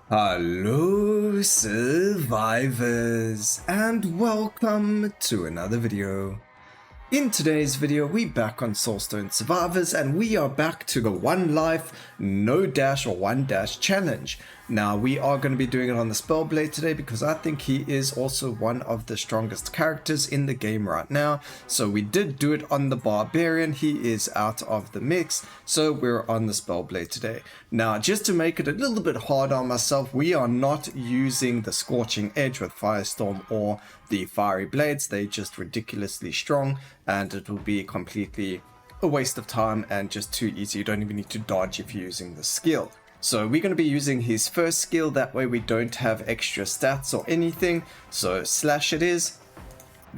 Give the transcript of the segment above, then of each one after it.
Hello survivors and welcome to another video. In today's video we back on Soulstone Survivors and we are back to the one life no dash or one dash challenge. Now we are going to be doing it on the Spellblade today because I think he is also one of the strongest characters in the game right now. So we did do it on the Barbarian, he is out of the mix, so we're on the Spellblade today. Now just to make it a little bit harder on myself, we are not using the Scorching Edge with Firestorm or the Fiery Blades. They're just ridiculously strong and it will be completely a waste of time and just too easy. You don't even need to dodge if you're using the skill. So we're going to be using his first skill, that way we don't have extra stats or anything. So slash it is.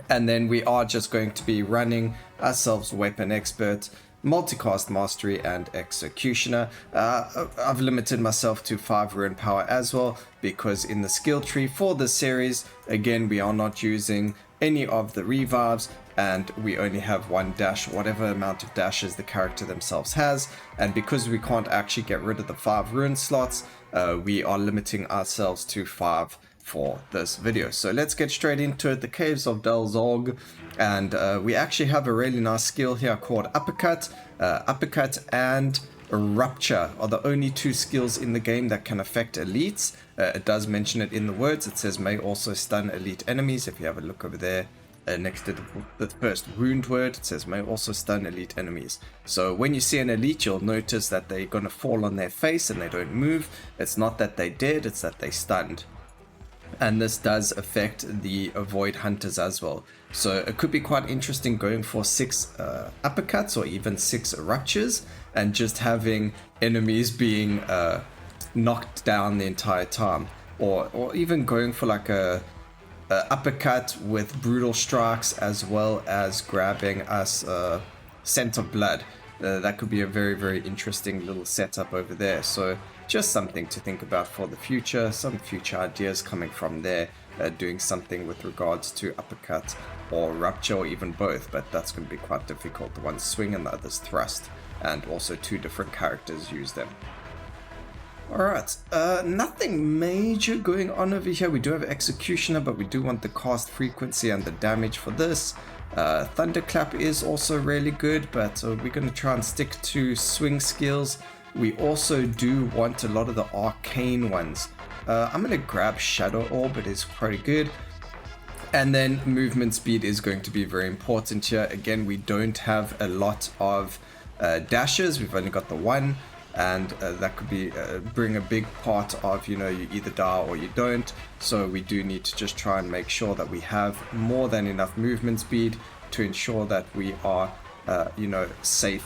And then we are just going to be running ourselves Weapon Expert, Multicast Mastery and Executioner. I've limited myself to 5 Rune Power as well, because in the skill tree for this series, again, we are not using any of the revives, and we only have one dash, whatever amount of dashes the character themselves has. And because we can't actually get rid of the 5 rune slots, we are limiting ourselves to 5 for this video. So let's get straight into it. The Caves of Delzog, and we actually have a really nice skill here called Uppercut. Uppercut and Rupture are the only two skills in the game that can affect elites. It does mention it in the words. It says may also stun elite enemies. If you have a look over there, next to the first wound word, it says may also stun elite enemies. So when you see an elite, you'll notice that they're going to fall on their face and they don't move. It's not that they dead, it's that they stunned. And this does affect the Void Hunters as well. So it could be quite interesting going for 6 uppercuts or even 6 ruptures and just having enemies being knocked down the entire time. Or even going for like a uppercut with brutal strikes, as well as grabbing us Scent of Blood. That could be a very, very interesting little setup over there. So just something to think about for the future, some future ideas coming from there, doing something with regards to uppercut or rupture or even both, but that's going to be quite difficult. The one's swing and the other's thrust, and also 2 different characters use them. Alright, nothing major going on over here. We do have Executioner, but we do want the cast frequency and the damage for this. Thunderclap is also really good, but we're going to try and stick to swing skills. We also do want a lot of the arcane ones. I'm going to grab Shadow Orb, it is pretty good. And then movement speed is going to be very important here. Again, we don't have a lot of dashes, we've only got the one. And that could be bring a big part of, you either die or you don't. So we do need to just try and make sure that we have more than enough movement speed to ensure that we are, safe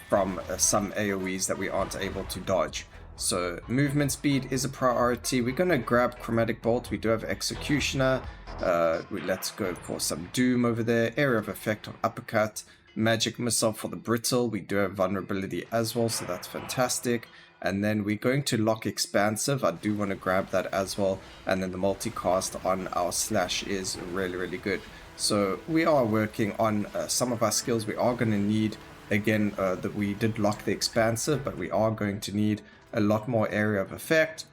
from some AoEs that we aren't able to dodge. So movement speed is a priority. We're going to grab Chromatic Bolt. We do have Executioner. Let's go for some Doom over there. Area of Effect on Uppercut. Magic Missile for the Brittle. We do have Vulnerability as well, so that's fantastic. And then we're going to lock Expansive. I do want to grab that as well. And then the multicast on our slash is really, really good. So we are working on some of our skills. We are going to need, again, that we did lock the Expansive, but we are going to need a lot more area of effect.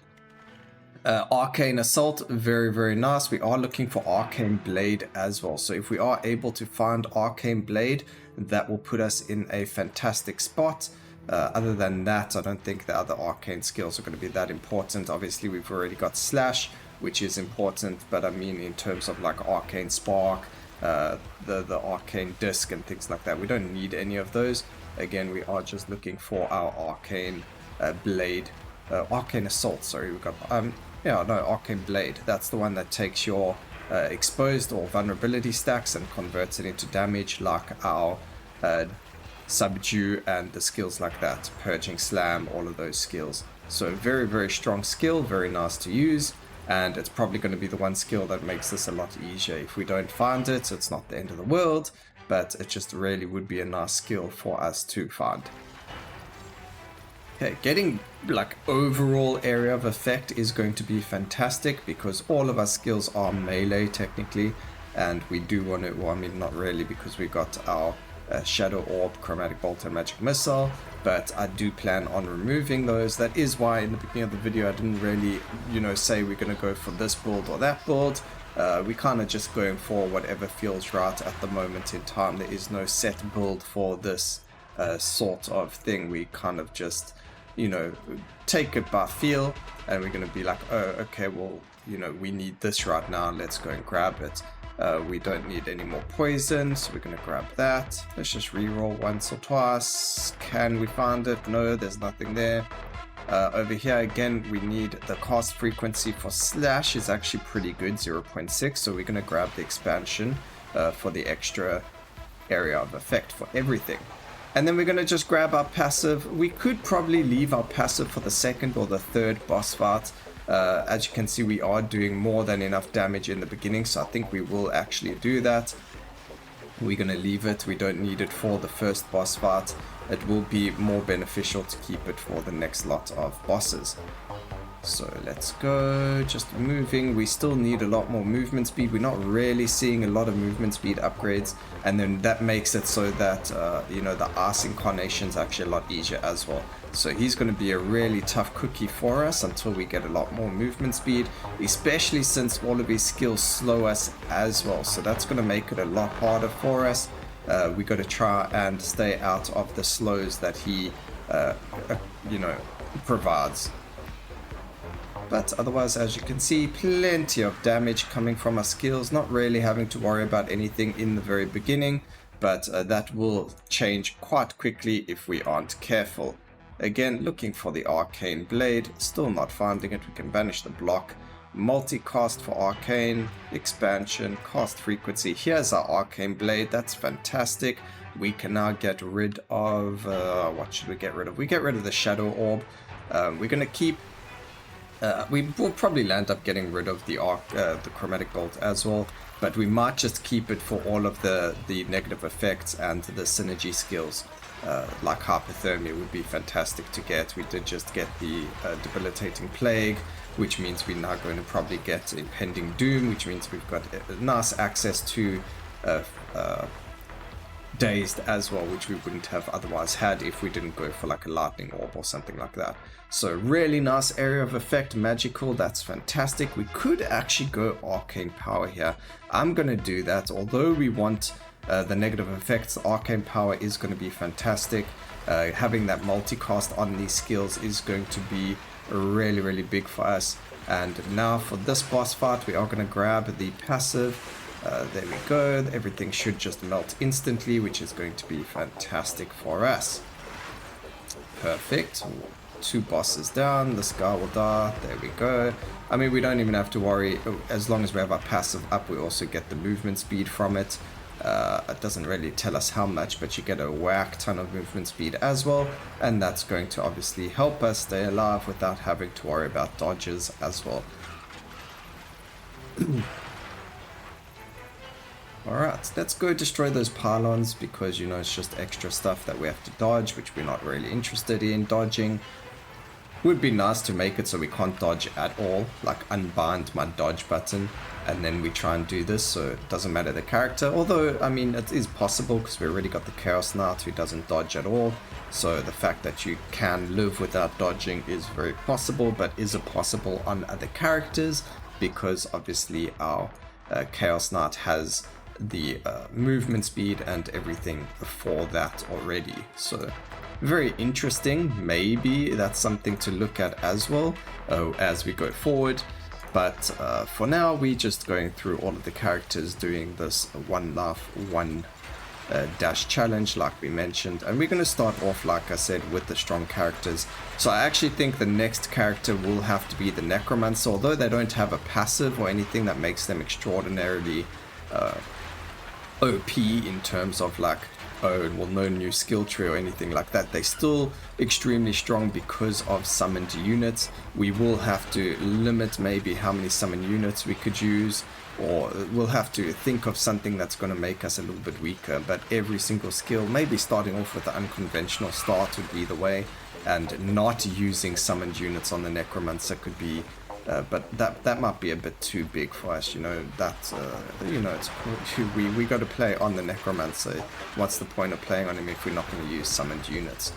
Arcane Assault, very, very nice. We are looking for Arcane Blade as well. So if we are able to find Arcane Blade, that will put us in a fantastic spot. Other than that, I don't think the other arcane skills are going to be that important. Obviously, we've already got Slash, which is important, but I mean in terms of like Arcane Spark, the Arcane Disc and things like that, we don't need any of those. Again, we are just looking for our Arcane Blade, Arcane Assault, sorry, we got, Arcane Blade. That's the one that takes your exposed or vulnerability stacks and converts it into damage, like our Subdue and the skills like that, Purging Slam, all of those skills. So very, very strong skill, very nice to use, and it's probably going to be the one skill that makes this a lot easier. If we don't find it, it's not the end of the world, but it just really would be a nice skill for us to find. Okay, getting like overall area of effect is going to be fantastic because all of our skills are melee technically, and we do want to, well, I mean not really, because we got our Shadow Orb, Chromatic Bolt, and Magic Missile, but I do plan on removing those. That is why in the beginning of the video I didn't really, say we're going to go for this build or that build. We kind of just going for whatever feels right at the moment in time. There is no set build for this sort of thing. We kind of just, take it by feel, and we're going to be like, oh, okay, well, we need this right now, let's go and grab it. We don't need any more poison, so we're going to grab that. Let's just reroll once or twice. Can we find it? No, there's nothing there. Over here again, we need the cast frequency for Slash is actually pretty good, 0.6, so we're going to grab the expansion for the extra area of effect for everything. And then we're going to just grab our passive. We could probably leave our passive for the second or the third boss fight. As you can see, we are doing more than enough damage in the beginning, so I think we will actually do that. We're going to leave it. We don't need it for the first boss fight. It will be more beneficial to keep it for the next lot of bosses. So let's go, just moving. We still need a lot more movement speed. We're not really seeing a lot of movement speed upgrades, and then that makes it so that the Ice Incarnation's actually a lot easier as well. So he's going to be a really tough cookie for us until we get a lot more movement speed, especially since all of his skills slow us as well. So that's going to make it a lot harder for us. We got to try and stay out of the slows that he provides. But otherwise, as you can see, plenty of damage coming from our skills, not really having to worry about anything in the very beginning, but that will change quite quickly if we aren't careful. Again, looking for the Arcane Blade, still not finding it. We can banish the block. Multicast for Arcane, expansion, cast frequency. Here's our Arcane Blade, that's fantastic. We can now get rid of, what should we get rid of? We get rid of the Shadow Orb. We're going to keep we will probably land up getting rid of the Chromatic Bolt as well, but we might just keep it for all of the negative effects and the synergy skills. Like Hypothermia would be fantastic to get. We did just get the Debilitating Plague, which means we're now going to probably get Impending Doom, which means we've got nice access to Dazed as well, which we wouldn't have otherwise had if we didn't go for like a Lightning Orb or something like that. So really nice area of effect, magical, that's fantastic. We could actually go Arcane Power here. I'm going to do that, although we want the negative effects. Arcane Power is going to be fantastic. Having that multicast on these skills is going to be really, really big for us. And now for this boss fight, we are going to grab the passive. There we go, everything should just melt instantly, which is going to be fantastic for us. Perfect. 2 bosses down, this guy will die, there we go. I mean, we don't even have to worry, as long as we have our passive up, we also get the movement speed from it. It doesn't really tell us how much, but you get a whack ton of movement speed as well, and that's going to obviously help us stay alive without having to worry about dodges as well. Alright, let's go destroy those pylons, because it's just extra stuff that we have to dodge, which we're not really interested in dodging. Would be nice to make it so we can't dodge at all, like unbind my dodge button and then we try and do this, so it doesn't matter the character. Although, I mean, it is possible because we already got the Chaos Knight who doesn't dodge at all, so the fact that you can live without dodging is very possible. But is it possible on other characters? Because obviously our Chaos Knight has the movement speed and everything for that already, so very interesting. Maybe that's something to look at as well as we go forward. But for now, we're just going through all of the characters, doing this one life, one dash challenge like we mentioned, and we're going to start off, like I said, with the strong characters. So I actually think the next character will have to be the Necromancer, although they don't have a passive or anything that makes them extraordinarily OP in terms of like, oh, well, no new skill tree or anything like that. They're still extremely strong because of summoned units. We will have to limit maybe how many summon units we could use, or we'll have to think of something that's going to make us a little bit weaker. But every single skill, maybe starting off with the unconventional start would be the way, and not using summoned units on the Necromancer could be but that might be a bit too big for us, you know. That you know, it's we got to play on the Necromancer. What's the point of playing on him if we're not going to use summoned units?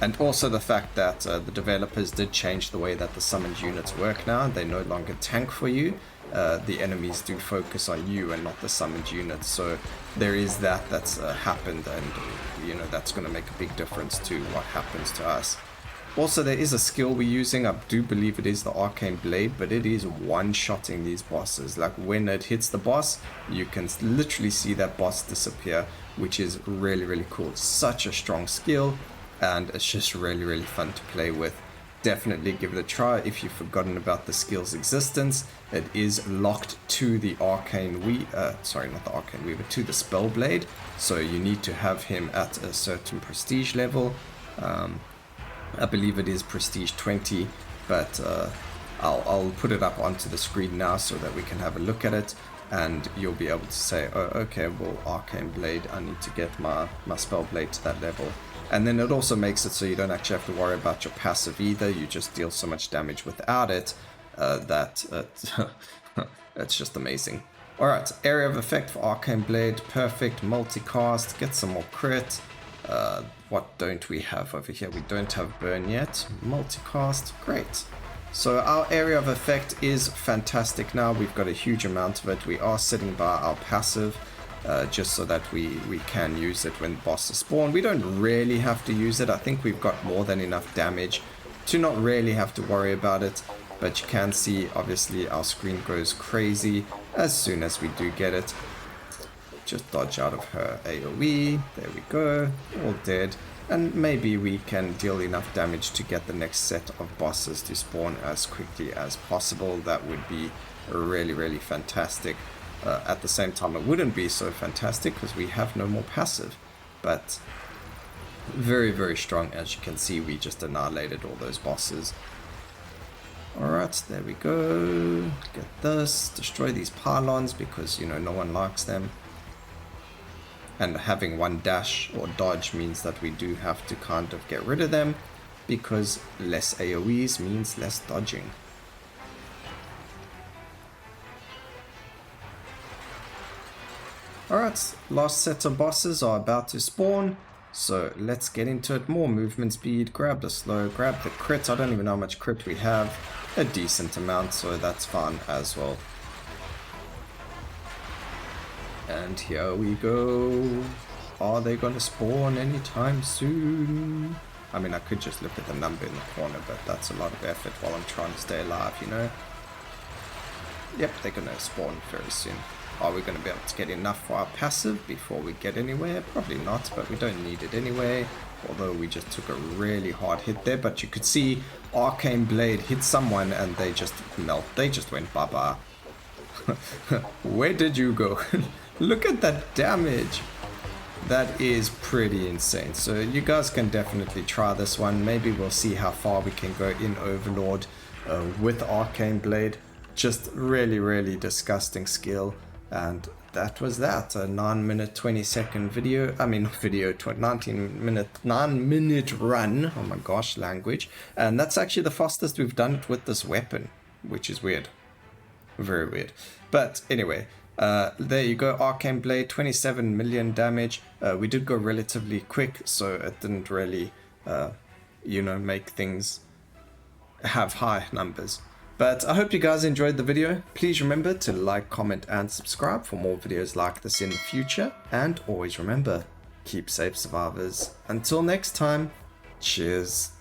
And also the fact that the developers did change the way that the summoned units work now. They no longer tank for you. The enemies do focus on you and not the summoned units. So there is that's happened, and you know, that's going to make a big difference to what happens to us. Also, there is a skill we're using. I do believe it is the Arcane Blade, but it is one-shotting these bosses. Like when it hits the boss, you can literally see that boss disappear, which is really, really cool. It's such a strong skill, and it's just really, really fun to play with. Definitely give it a try if you've forgotten about the skill's existence. It is locked to the Arcane Weaver, sorry, not the Arcane Weaver, to the Spellblade. So you need to have him at a certain prestige level. I believe it is prestige 20, but I'll put it up onto the screen now so that we can have a look at it, and you'll be able to say, oh, okay, well, Arcane Blade, I need to get my Spellblade to that level. And then it also makes it so you don't actually have to worry about your passive either. You just deal so much damage without it that it's just amazing. Alright, area of effect for Arcane Blade, perfect, multicast, get some more crit. What don't we have over here? We don't have burn yet. Multicast, great. So our area of effect is fantastic now. We've got a huge amount of it. We are sitting by our passive. Just so that we can use it when bosses spawn. We don't really have to use it. I think we've got more than enough damage to not really have to worry about it. But you can see, obviously, our screen goes crazy as soon as we do get it. Just dodge out of her AoE. There we go. All dead. And maybe we can deal enough damage to get the next set of bosses to spawn as quickly as possible. That would be really, really fantastic. At the same time, it wouldn't be so fantastic because we have no more passive, but very, very strong. As you can see, we just annihilated all those bosses. Alright, there we go. Get this, destroy these pylons because, you know, no one likes them. And having one dash or dodge means that we do have to kind of get rid of them, because less AoEs means less dodging. Alright, last set of bosses are about to spawn, so let's get into it. More movement speed, grab the slow, grab the crit. I don't even know how much crit we have. A decent amount, so that's fine as well. And here we go. Are they going to spawn anytime soon? I mean, I could just look at the number in the corner, but that's a lot of effort while I'm trying to stay alive, you know? Yep, they're going to spawn very soon. Are we going to be able to get enough for our passive before we get anywhere? Probably not, but we don't need it anyway. Although we just took a really hard hit there. But you could see Arcane Blade hit someone and they just melt. They just went bye-bye. Where did you go? Look at that damage. That is pretty insane. So you guys can definitely try this one. Maybe we'll see how far we can go in Overlord with Arcane Blade. Just really, really disgusting skill. And that was that, a 9-minute 20-second video. I mean, not video, 9-minute run. Oh my gosh, language. And that's actually the fastest we've done it with this weapon, which is weird. Very weird. But anyway, there you go, Arcane Blade, 27 million damage. We did go relatively quick, so it didn't really, you know, make things have high numbers. But I hope you guys enjoyed the video. Please remember to like, comment, and subscribe for more videos like this in the future. And always remember, keep safe, survivors. Until next time, cheers.